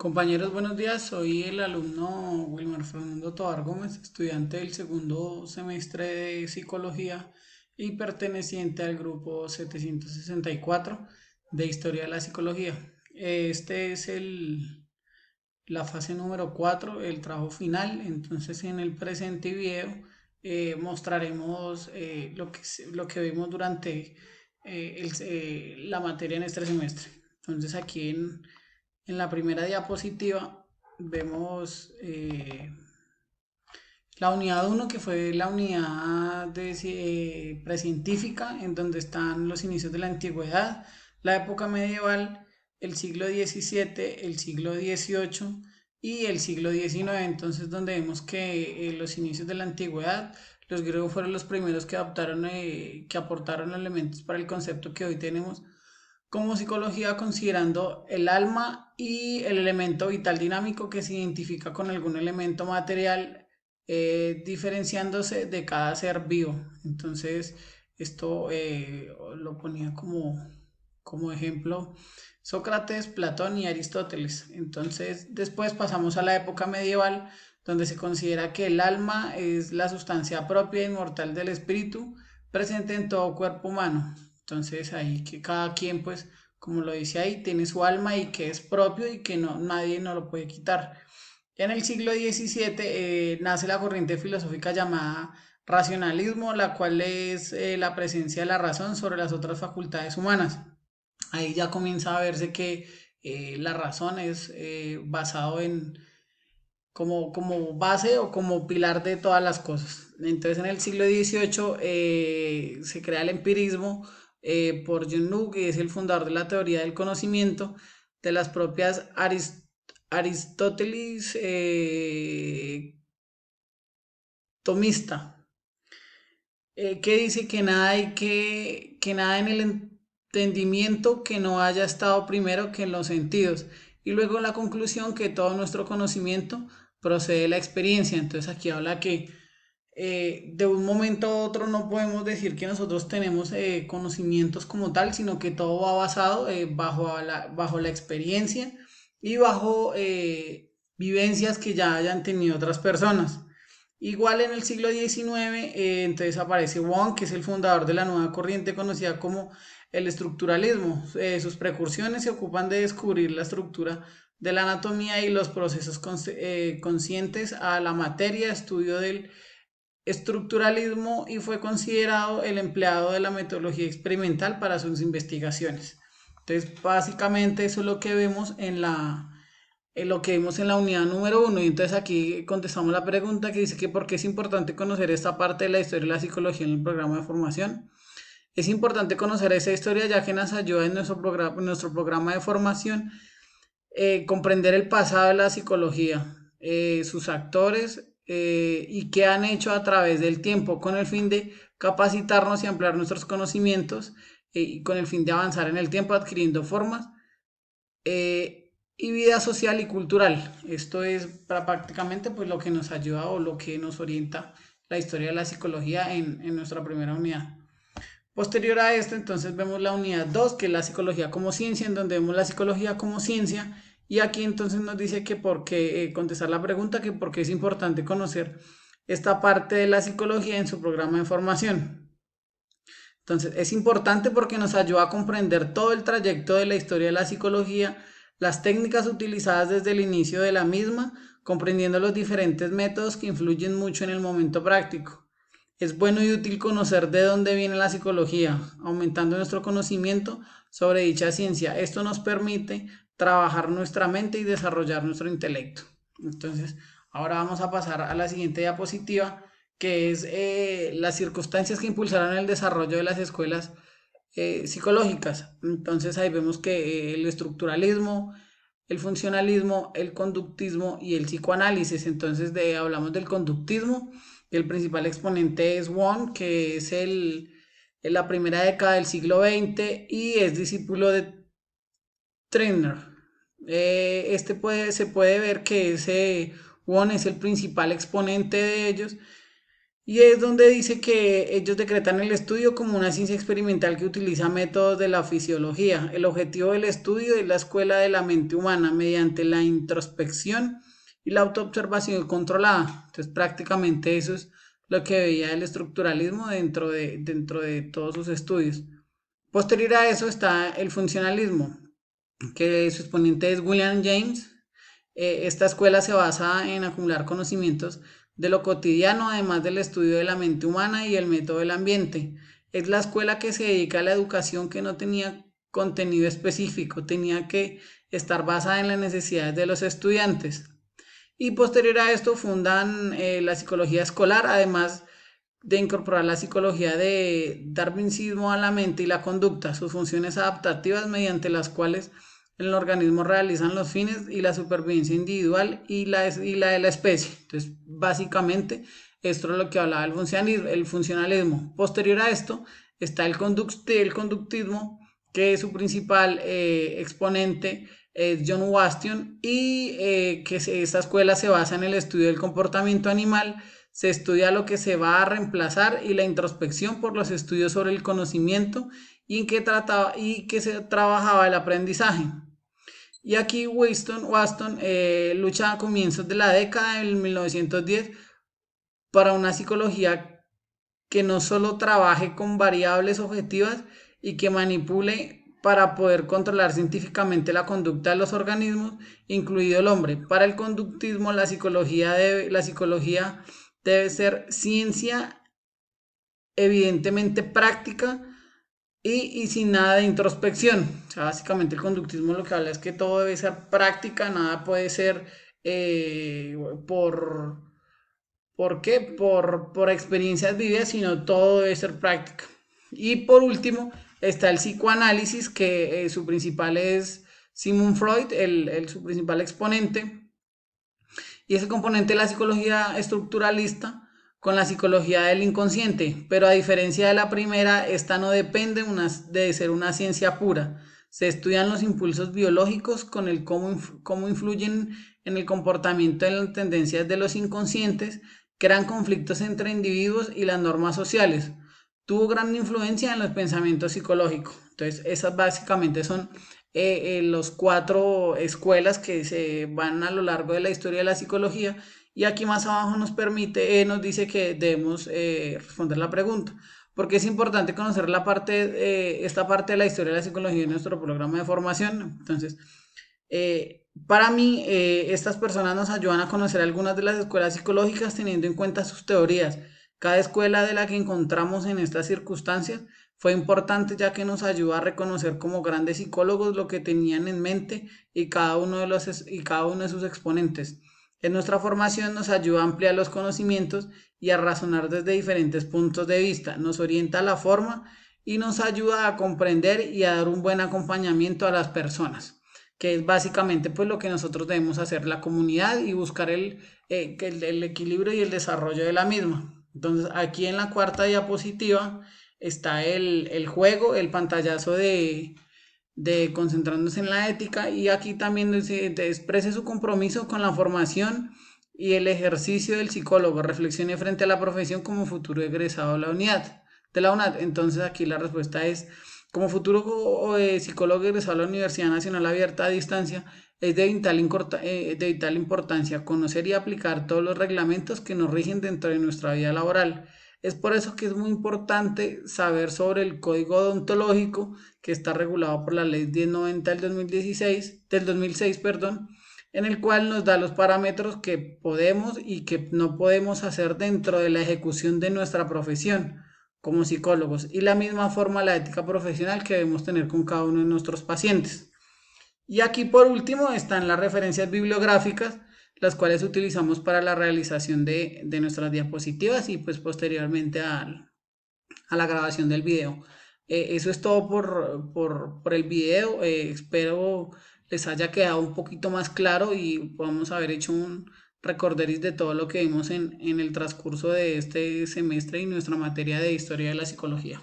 Compañeros, buenos días. Soy el alumno Wilmer Fernando Tovar Gómez, estudiante del segundo semestre de psicología y perteneciente al grupo 764 de Historia de la Psicología. Este es la fase número 4, el trabajo final. Entonces, en el presente video mostraremos lo que vimos durante la materia en este semestre. Entonces, aquí en la primera diapositiva vemos la unidad uno, que fue la unidad precientífica, en donde están los inicios de la antigüedad, la época medieval, el siglo XVII, el siglo XVIII y el siglo XIX. Entonces, donde vemos que los inicios de la antigüedad, los griegos fueron los primeros que adaptaron, que aportaron elementos para el concepto que hoy tenemos como psicología, considerando el alma y el elemento vital dinámico que se identifica con algún elemento material, diferenciándose de cada ser vivo. Entonces, esto lo ponía como ejemplo Sócrates, Platón y Aristóteles. Entonces, después pasamos a la época medieval, donde se considera que el alma es la sustancia propia e inmortal del espíritu, presente en todo cuerpo humano. Entonces, ahí que cada quien, pues, como lo dice ahí, tiene su alma y que es propio y que nadie no lo puede quitar. En el siglo XVII nace la corriente filosófica llamada racionalismo, la cual es la presencia de la razón sobre las otras facultades humanas. Ahí ya comienza a verse que la razón es basado como base o como pilar de todas las cosas. Entonces, en el siglo XVIII se crea el empirismo por John Locke, que es el fundador de la teoría del conocimiento, de las propias Aristóteles tomista, que dice que nada que nada en el entendimiento que no haya estado primero que en los sentidos. Y luego la conclusión que todo nuestro conocimiento procede de la experiencia. Entonces aquí habla que de un momento a otro no podemos decir que nosotros tenemos conocimientos como tal, sino que todo va basado bajo la experiencia y bajo vivencias que ya hayan tenido otras personas. Igual en el siglo XIX, entonces aparece Wong, que es el fundador de la nueva corriente conocida como el estructuralismo. Sus precursiones se ocupan de descubrir la estructura de la anatomía y los procesos conscientes a la materia, estudio del estructuralismo, y fue considerado el empleado de la metodología experimental para sus investigaciones. Entonces, básicamente eso es lo que vemos en lo que vimos en la unidad número uno. Y entonces aquí contestamos la pregunta que dice que por qué es importante conocer esta parte de la historia de la psicología en el programa de formación. Es importante conocer esa historia ya que nos ayuda en nuestro programa de formación, comprender el pasado de la psicología, sus actores y qué han hecho a través del tiempo, con el fin de capacitarnos y ampliar nuestros conocimientos, y con el fin de avanzar en el tiempo adquiriendo formas y vida social y cultural. Esto es prácticamente pues lo que nos ayuda o lo que nos orienta la historia de la psicología en nuestra primera unidad. Posterior a esto, entonces vemos la unidad 2, que es la psicología como ciencia, en donde vemos la psicología como ciencia. Y aquí entonces nos dice que por qué, contestar la pregunta, que por qué es importante conocer esta parte de la psicología en su programa de formación. Entonces, es importante porque nos ayuda a comprender todo el trayecto de la historia de la psicología, las técnicas utilizadas desde el inicio de la misma, comprendiendo los diferentes métodos que influyen mucho en el momento práctico. Es bueno y útil conocer de dónde viene la psicología, aumentando nuestro conocimiento sobre dicha ciencia. Esto nos permite trabajar nuestra mente y desarrollar nuestro intelecto. Entonces, ahora vamos a pasar a la siguiente diapositiva, que es las circunstancias que impulsaron el desarrollo de las escuelas psicológicas. Entonces ahí vemos que el estructuralismo, el funcionalismo, el conductismo y el psicoanálisis. Entonces hablamos del conductismo. El principal exponente es Wong, que es en la primera década del siglo XX y es discípulo de Trainer. Se puede ver que ese Wong es el principal exponente de ellos, Y es donde dice que ellos decretan el estudio como una ciencia experimental que utiliza métodos de la fisiología. El objetivo del estudio es la escuela de la mente humana mediante la introspección y la autoobservación controlada. Entonces, prácticamente eso es lo que veía el estructuralismo dentro de todos sus estudios. Posterior a eso está el funcionalismo, que su exponente es William James. Esta escuela se basa en acumular conocimientos de lo cotidiano, además del estudio de la mente humana y el método del ambiente. Es la escuela que se dedica a la educación que no tenía contenido específico, tenía que estar basada en las necesidades de los estudiantes. Y posterior a esto fundan la psicología escolar, además de incorporar la psicología de darwinismo a la mente y la conducta, sus funciones adaptativas mediante las cuales el organismo realizan los fines y la supervivencia individual y la de la especie. Entonces, básicamente, esto es lo que hablaba el funcionalismo. Posterior a esto está el conductismo, que su principal exponente es John Waston, y esta escuela se basa en el estudio del comportamiento animal. Se estudia lo que se va a reemplazar y la introspección por los estudios sobre el conocimiento y en que se trabajaba el aprendizaje. Y aquí Waston lucha a comienzos de la década del 1910 para una psicología que no solo trabaje con variables objetivas y que manipule para poder controlar científicamente la conducta de los organismos, incluido el hombre. Para el conductismo, la psicología debe ser ciencia evidentemente práctica y sin nada de introspección. O sea, básicamente el conductismo lo que habla es que todo debe ser práctica, nada puede ser eh, por, ¿por qué? Por experiencias vividas, sino todo debe ser práctica. Y por último está el psicoanálisis, que su principal es Sigmund Freud, su principal exponente, y es el componente de la psicología estructuralista con la psicología del inconsciente, pero a diferencia de la primera, esta no depende de ser una ciencia pura. Se estudian los impulsos biológicos con el cómo influyen en el comportamiento y las tendencias de los inconscientes, crean conflictos entre individuos y las normas sociales. Tuvo gran influencia en los pensamientos psicológicos. Entonces, esas básicamente son los cuatro escuelas que se van a lo largo de la historia de la psicología, y aquí más abajo nos dice que debemos responder la pregunta. Porque es importante conocer esta parte de la historia de la psicología en nuestro programa de formación. Entonces, para mí, estas personas nos ayudan a conocer algunas de las escuelas psicológicas teniendo en cuenta sus teorías. Cada escuela de la que encontramos en estas circunstancias fue importante, ya que nos ayuda a reconocer como grandes psicólogos lo que tenían en mente y cada uno de sus exponentes. En nuestra formación nos ayuda a ampliar los conocimientos y a razonar desde diferentes puntos de vista, nos orienta a la forma y nos ayuda a comprender y a dar un buen acompañamiento a las personas, que es básicamente pues lo que nosotros debemos hacer, la comunidad, y buscar el equilibrio y el desarrollo de la misma. Entonces, aquí en la cuarta diapositiva está el juego, el pantallazo de concentrándose en la ética, y aquí también dice: exprese su compromiso con la formación y el ejercicio del psicólogo, reflexione frente a la profesión como futuro egresado de la UNAD. Entonces aquí la respuesta es: como futuro psicólogo egresado a la Universidad Nacional Abierta a Distancia, es de vital importancia conocer y aplicar todos los reglamentos que nos rigen dentro de nuestra vida laboral. Es por eso que es muy importante saber sobre el código odontológico, que está regulado por la Ley 1090 del 2006, perdón, en el cual nos da los parámetros que podemos y que no podemos hacer dentro de la ejecución de nuestra profesión como psicólogos, y la misma forma la ética profesional que debemos tener con cada uno de nuestros pacientes. Y aquí por último están las referencias bibliográficas, las cuales utilizamos para la realización de nuestras diapositivas y pues posteriormente a la grabación del video. Eso es todo por el video. Espero les haya quedado un poquito más claro y podamos haber hecho un recorderis de todo lo que vimos en el transcurso de este semestre y nuestra materia de historia de la psicología.